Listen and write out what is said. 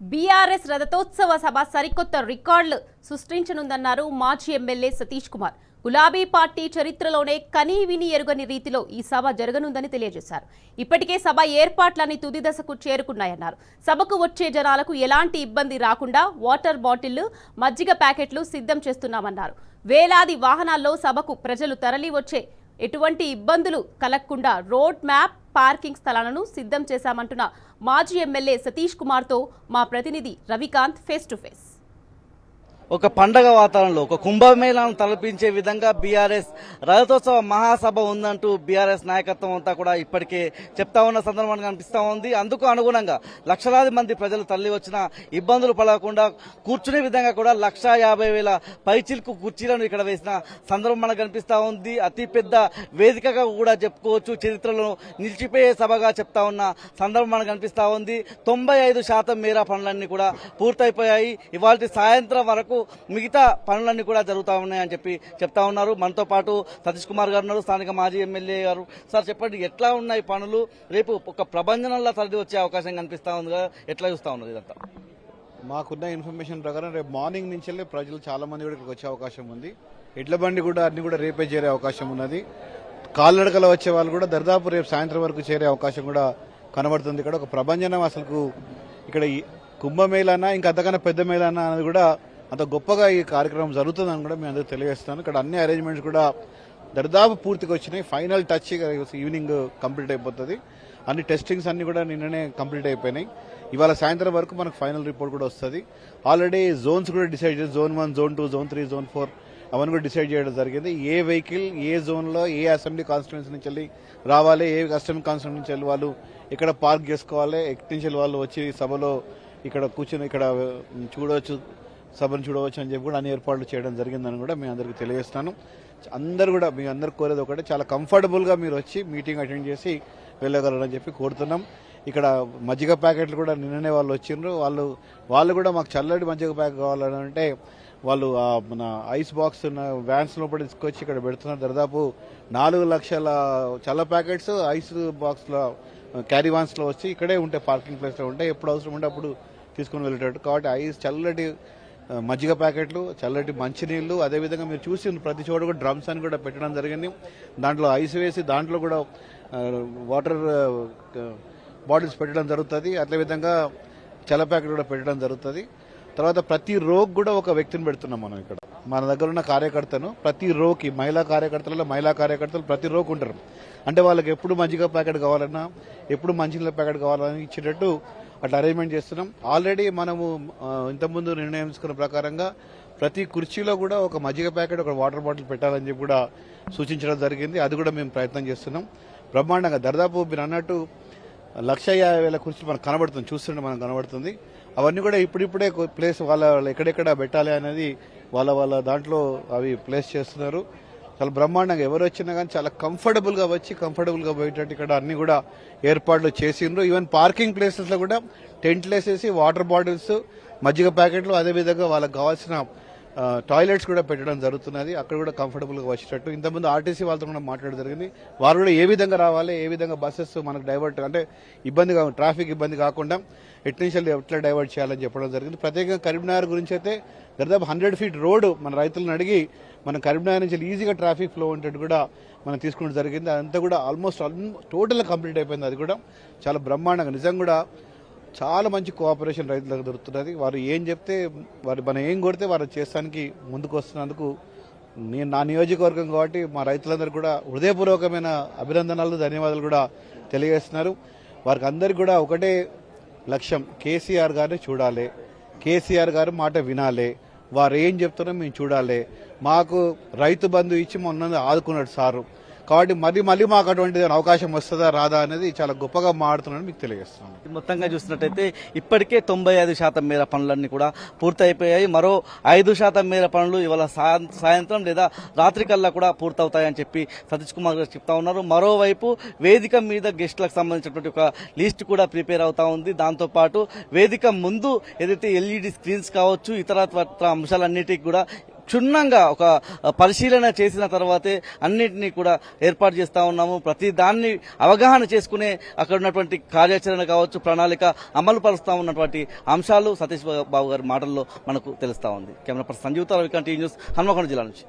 BRS రథోత్సవ సభ సరికొత్త రికార్డులు సృష్టించనుందన్నారు మాజీ ఎమ్మెల్యే సతీష్ కుమార్. గులాబీ పార్టీ చరిత్రలోనే కనీవిని ఎరుగని రీతిలో ఈ సభ జరగనుందని తెలియజేశారు. ఇప్పటికే సభ ఏర్పాట్లన్నీ తుది దశకు చేరుకున్నాయన్నారు. సభకు వచ్చే జనాలకు ఎలాంటి ఇబ్బంది రాకుండా వాటర్ బాటిళ్లు, మజ్జిగ ప్యాకెట్లు సిద్ధం చేస్తున్నామన్నారు. వేలాది వాహనాల్లో సభకు ప్రజలు తరలి వచ్చే ఎటువంటి ఇబ్బందులు కలగకుండా రోడ్ మ్యాప్, పార్కింగ్ స్థలాలను సిద్ధం చేశామంటున్న మాజీ ఎమ్మెల్యే సతీష్ కుమార్తో మా ప్రతినిధి రవికాంత్ ఫేస్ టు ఫేస్. ఒక పండగ వాతావరణంలో ఒక కుంభమేళాను తలపించే విధంగా బీఆర్ఎస్ రథోత్సవ మహాసభ ఉందంటూ బీఆర్ఎస్ నాయకత్వం అంతా కూడా ఇప్పటికే చెప్తా ఉన్న సందర్భంగా కనిపిస్తా ఉంది. అందుకు అనుగుణంగా లక్షలాది మంది ప్రజలు తరలి వచ్చిన ఇబ్బందులు పడకుండా కూర్చునే విధంగా కూడా 150,000 పైచిల్కు కుర్చీలను ఇక్కడ వేసిన సందర్భం మనకు కనిపిస్తా ఉంది. అతిపెద్ద వేదికగా కూడా చెప్పుకోవచ్చు. చరిత్రలో నిలిచిపోయే సభగా చెప్తా ఉన్న సందర్భం మనకు కనిపిస్తా ఉంది. 95% మేర పనులన్నీ కూడా పూర్తయిపోయాయి. ఇవాళ సాయంత్రం వరకు మిగతా పనులన్నీ కూడా జరుగుతా ఉన్నాయని చెప్పి చెప్తా ఉన్నారు. మనతో పాటు సతీష్ కుమార్ గారు ఉన్నారు, స్థానిక మాజీ ఎమ్మెల్యే గారు. సార్ చెప్పండి, ఎట్లా ఉన్నాయి పనులు? రేపు ఒక ప్రభంజనంలో తరలి వచ్చే అవకాశం కనిపిస్తా ఉంది కదా, ఎట్లా చూస్తా ఉన్నారు ఇదంతా? మాకున్న ఇన్ఫర్మేషన్ ప్రకారం రేపు మార్నింగ్ నుంచి ప్రజలు చాలా మంది కూడా ఇక్కడికి వచ్చే అవకాశం ఉంది. ఎడ్ల బండి కూడా అన్ని కూడా రేపే చేరే అవకాశం ఉన్నది. కాలినడకలో వచ్చే వాళ్ళు కూడా దాదాపు రేపు సాయంత్రం వరకు చేరే అవకాశం కూడా కనబడుతుంది. ఇక్కడ ఒక ప్రభంజనం, అసలు ఇక్కడ కుంభమేళానా ఇంకా అంతకన్నా పెద్ద మేళానా అనేది కూడా అంత గొప్పగా ఈ కార్యక్రమం జరుగుతుందని కూడా మేము అందరూ తెలియజేస్తున్నాను. ఇక్కడ అన్ని అరేంజ్మెంట్స్ కూడా దర్దాపు పూర్తిగా వచ్చినాయి. ఫైనల్ టచ్ ఈవినింగ్ కంప్లీట్ అయిపోతుంది. అన్ని టెస్టింగ్స్ అన్ని కూడా నిన్ననే కంప్లీట్ అయిపోయినాయి. ఇవాళ సాయంత్రం వరకు మనకు ఫైనల్ రిపోర్ట్ కూడా వస్తుంది. ఆల్రెడీ జోన్స్ కూడా డిసైడ్ చేసి జోన్ 1, జోన్ 2, జోన్ 3, జోన్ 4 అవన్నీ కూడా డిసైడ్ చేయడం జరిగింది. ఏ వెహికల్ ఏ జోన్లో ఏ అసెంబ్లీ కాన్స్టిట్యున్సీ నుంచి వెళ్ళి రావాలి, ఏ అసెంబ్లీ కాన్స్టిట్యున్సీ నుంచి వెళ్ళి వాళ్ళు ఇక్కడ పార్క్ చేసుకోవాలి, ఎక్కడి నుంచి వాళ్ళు వచ్చి సభలో ఇక్కడ కూర్చొని ఇక్కడ చూడవచ్చు, సభను చూడవచ్చు అని చెప్పి కూడా అన్ని ఏర్పాట్లు చేయడం జరిగిందని కూడా మీ అందరికీ తెలియజేస్తాను. అందరు కూడా మీ అందరు కోరేది ఒకటే, చాలా కంఫర్టబుల్గా మీరు వచ్చి మీటింగ్ అటెండ్ చేసి వెళ్ళగలరని చెప్పి కోరుతున్నాం. ఇక్కడ మజ్జిగ ప్యాకెట్లు కూడా నిన్ననే వాళ్ళు వచ్చిండ్రు. వాళ్ళు కూడా మాకు చల్లటి మజ్జిగ ప్యాకెట్ కావాలని అంటే వాళ్ళు మన ఐస్ బాక్స్ వ్యాన్స్ లోపల తీసుకొచ్చి ఇక్కడ పెడుతున్నారు. దాదాపు 4 లక్షల చల్ల ప్యాకెట్స్ ఐస్ బాక్స్ లో క్యారీ వాన్స్ లో వచ్చి ఇక్కడే ఉంటాయి, పార్కింగ్ ప్లేస్ లో ఉంటాయి. ఎప్పుడు అవసరం ఉంటే అప్పుడు తీసుకుని వెళ్ళేటట్టు. కాబట్టి ఐస్ చల్లటి మజ్జిగ ప్యాకెట్లు, చల్లటి మంచినీళ్లు, అదేవిధంగా మీరు చూసి ప్రతి చోట కూడా డ్రమ్స్ అని కూడా పెట్టడం జరిగింది. దాంట్లో ఐస్ వేసి దాంట్లో కూడా వాటర్ బాటిల్స్ పెట్టడం జరుగుతుంది. అదేవిధంగా చల్ల ప్యాకెట్ కూడా పెట్టడం జరుగుతుంది. తర్వాత ప్రతి రోగ్ కూడా ఒక వ్యక్తిని పెడుతున్నాం మనం ఇక్కడ. మన దగ్గర ఉన్న కార్యకర్తను ప్రతి రోకి, మహిళా కార్యకర్తలు ప్రతి రోకి ఉంటారు. అంటే వాళ్ళకి ఎప్పుడు మజ్జిగ ప్యాకెట్ కావాలన్నా, ఎప్పుడు మంచినీళ్ళ ప్యాకెట్ కావాలని ఇచ్చేటట్టు అట్లా అరేంజ్మెంట్ చేస్తున్నాం. ఆల్రెడీ మనము ఇంతకుముందు నిర్ణయం తీసుకున్న ప్రకారంగా ప్రతి కుర్చీలో కూడా ఒక మజ్జిగ ప్యాకెట్, ఒక వాటర్ బాటిల్ పెట్టాలని చెప్పి కూడా సూచించడం జరిగింది. అది కూడా మేము ప్రయత్నం చేస్తున్నాం. బ్రహ్మాండంగా దాదాపు మీరు అన్నట్టు 150,000 కుర్చీలు మనకు కనబడుతుంది, చూస్తుంటే మనకు కనబడుతుంది. అవన్నీ కూడా ఇప్పుడిప్పుడే ప్లేస్ వాళ్ళ ఎక్కడెక్కడ పెట్టాలి అనేది వాళ్ళ దాంట్లో అవి ప్లేస్ చేస్తున్నారు. చాలా బ్రహ్మాండంగా ఎవరు వచ్చినా కానీ చాలా కంఫర్టబుల్ గా వచ్చి కంఫర్టబుల్ గా పోయేటట్టు ఇక్కడ అన్ని కూడా ఏర్పాట్లు చేసిండ్రు. ఈవెన్ పార్కింగ్ ప్లేసెస్ లో కూడా టెంట్లు వేసేసి వాటర్ బాటిల్స్, మజ్జిగ ప్యాకెట్లు, అదేవిధంగా వాళ్ళకి కావాల్సిన టాయిలెట్స్ కూడా పెట్టడం జరుగుతున్నది. అక్కడ కూడా కంఫర్టబుల్ గా వచ్చేటట్టు ఇంతకుముందు ఆర్టీసీ వాళ్ళతో కూడా మాట్లాడడం జరిగింది. వారు కూడా ఏ విధంగా రావాలి, ఏ విధంగా బస్సెస్ మనకు డైవర్ట్ అంటే ట్రాఫిక్ ఇబ్బంది కాకుండా ఎట్లా డైవర్ట్ చేయాలని చెప్పడం జరిగింది. ప్రత్యేకంగా కరీంనగర్ గురించి అయితే దాదాపు 100 ఫీట్ రోడ్డు మన రైతులను అడిగి మన కరీంనగర్ నుంచి ఈజీగా ట్రాఫిక్ ఫ్లో ఉండేట్టు కూడా మనం తీసుకోవడం జరిగింది. అదంతా కూడా ఆల్మోస్ట్ టోటల్ కంప్లీట్ అయిపోయింది. అది కూడా చాలా బ్రహ్మాండంగా, నిజంగా కూడా చాలా మంచి కోఆపరేషన్ రైతులకు దొరుకుతున్నది. వారు ఏం చెప్తే, మనం ఏం కొడితే వారు చేస్తానికి ముందుకు వస్తున్నందుకు నా నియోజకవర్గం కాబట్టి మా రైతులందరూ కూడా హృదయపూర్వకమైన అభినందనలు, ధన్యవాదాలు కూడా తెలియజేస్తున్నారు. వారికి అందరికి కూడా ఒకటే లక్ష్యం, కేసీఆర్ గారిని చూడాలి, కేసీఆర్ గారు మాట వినాలి, వారు ఏం చెప్తున్నారో మేము చూడాలి. మాకు రైతు బంధు ఇచ్చి మొన్న ఆదుకున్నాడు సారు. కాబట్టి మళ్ళీ మాకు అటువంటి అవకాశం వస్తుందా రాదా అనేది చాలా గొప్పగా మాడుతున్నాను మీకు తెలియజేస్తున్నాను. మొత్తంగా చూసినట్టయితే ఇప్పటికే 95% మేర పనులన్నీ కూడా పూర్తయిపోయాయి. మరో 5% మేర పనులు ఇవాళ సాయంత్రం లేదా రాత్రి కల్లా కూడా పూర్తవుతాయని చెప్పి సతీష్ కుమార్ గారు చెప్తా ఉన్నారు. మరోవైపు వేదిక మీద గెస్టులకు సంబంధించినటువంటి ఒక లిస్ట్ కూడా ప్రిపేర్ అవుతా ఉంది. దాంతోపాటు వేదిక ముందు ఏదైతే LED స్క్రీన్స్ కావచ్చు, ఇతర అంశాలన్నిటికీ కూడా క్షుణ్ణంగా ఒక పరిశీలన చేసిన తర్వాతే అన్నింటినీ కూడా ఏర్పాటు చేస్తా ఉన్నాము. ప్రతి దాన్ని అవగాహన చేసుకునే అక్కడ ఉన్నటువంటి కార్యాచరణ కావచ్చు, ప్రణాళిక అమలు పరుస్తా ఉన్నటువంటి అంశాలు సతీష్ బాబు గారి మాటల్లో మనకు తెలుస్తా ఉంది. కెమెరా పర్సన్ సంజీవ్ తో రవికాంత్, న్యూస్, హన్మకొండ జిల్లా నుంచి.